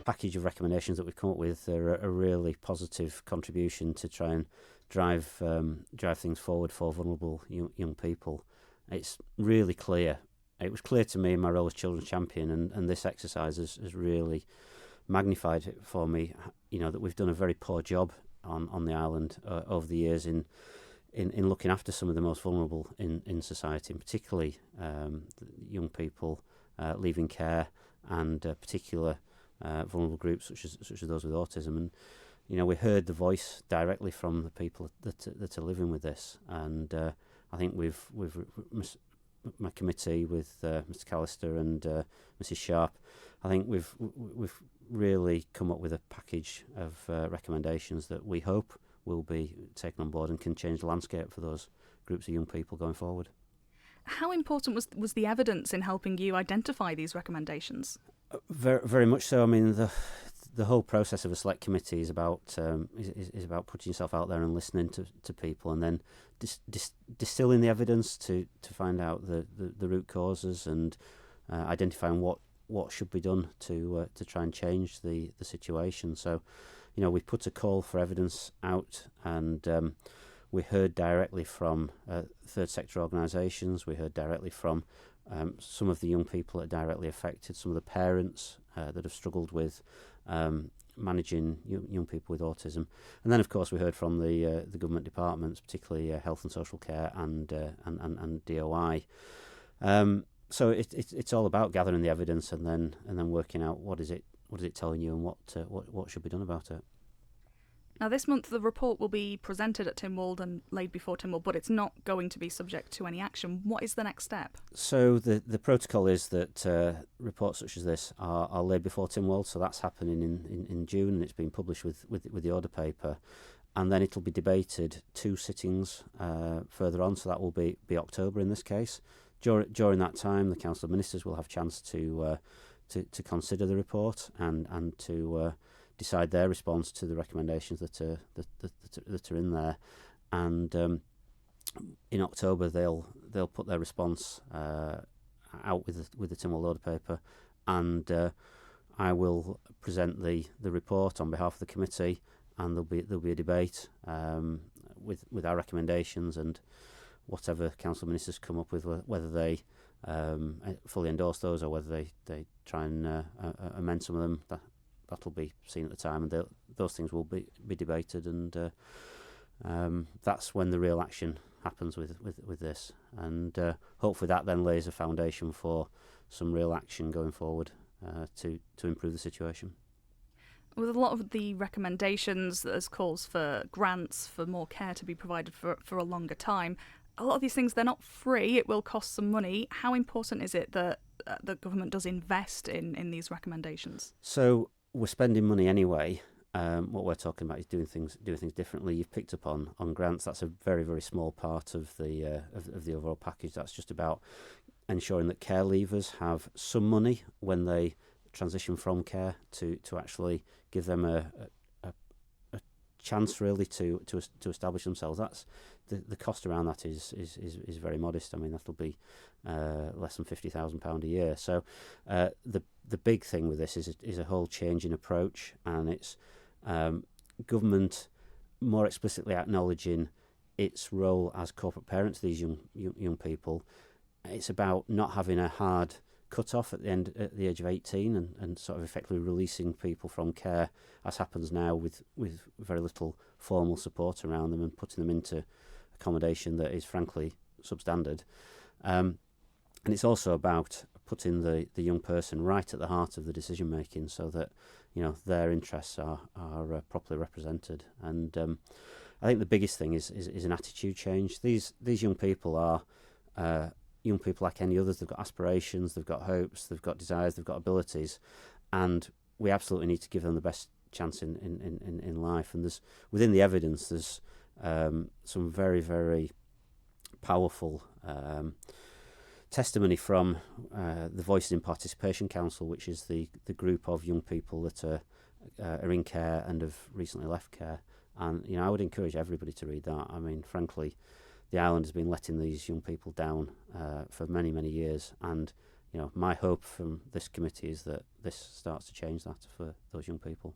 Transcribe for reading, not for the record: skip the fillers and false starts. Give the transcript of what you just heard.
package of recommendations that we've come up with are a really positive contribution to try and drive things forward for vulnerable young people. It's really clear. It was clear to me in my role as children's champion, and this exercise has really magnified it for me. That we've done a very poor job on the island over the years in looking after some of the most vulnerable in society, and particularly young people leaving care, and particular vulnerable groups such as those with autism. And we heard the voice directly from the people that are living with this, and I think we've my committee with Mr. Callister and Mrs. Sharp. I think we've really come up with a package of recommendations that we hope will be taken on board and can change the landscape for those groups of young people going forward. How important was the evidence in helping you identify these recommendations? Very, very much so. I mean, the whole process of a select committee is about putting yourself out there and listening to people, and then distilling the evidence to find out the root causes, and identifying what should be done to try and change the situation. So, we've put a call for evidence out, and we heard directly from third sector organisations. We heard directly from some of the young people that are directly affected, some of the parents that have struggled with managing young people with autism, and then of course we heard from the government departments, particularly Health and Social Care and DOI. So it's all about gathering the evidence and then working out what is it telling you, and what should be done about it. Now, this month the report will be presented at Tynwald and laid before Tynwald, but it's not going to be subject to any action. What is the next step? So the protocol is that reports such as this are laid before Tynwald, so that's happening in June, and it's been published with the order paper, and then it'll be debated 2 sittings further on, so that will be October in this case. During that time, the Council of Ministers will have a chance to consider the report and to decide their response to the recommendations that are in there, and in October they'll put their response out with the Tynwald order paper, and I will present the report on behalf of the committee, and there'll be a debate with our recommendations and whatever council ministers come up with, whether they fully endorse those or whether they try and amend some of them. That'll be seen at the time, and those things will be debated, and that's when the real action happens with this, and hopefully that then lays a foundation for some real action going forward to improve the situation. With a lot of the recommendations, there's calls for grants, for more care to be provided for a longer time. A lot of these things, they're not free. It will cost some money. How important is it that the government does invest in these recommendations? So we're spending money anyway. What we're talking about is doing things differently. You've picked up on grants. That's a very, very small part of the overall package. That's just about ensuring that care leavers have some money when they transition from care to actually give them a chance really to establish themselves. That's the cost around that is very modest. I mean, that'll be less than £50,000 a year. So the big thing with this is a whole change in approach, and it's government more explicitly acknowledging its role as corporate parent to these young people. It's about not having a hard cut-off at the age of 18 and sort of effectively releasing people from care, as happens now with very little formal support around them, and putting them into accommodation that is frankly substandard. And it's also about putting the young person right at the heart of the decision making, so that their interests are properly represented. And I think the biggest thing is an attitude change. These young people are young people like any others. They've got aspirations, they've got hopes, they've got desires, they've got abilities, and we absolutely need to give them the best chance in life. And within the evidence there's some very, very powerful testimony from the Voices in Participation Council, which is the group of young people that are in care and have recently left care. And I would encourage everybody to read that. I mean, frankly, the island has been letting these young people down for many, many years. And my hope from this committee is that this starts to change that for those young people.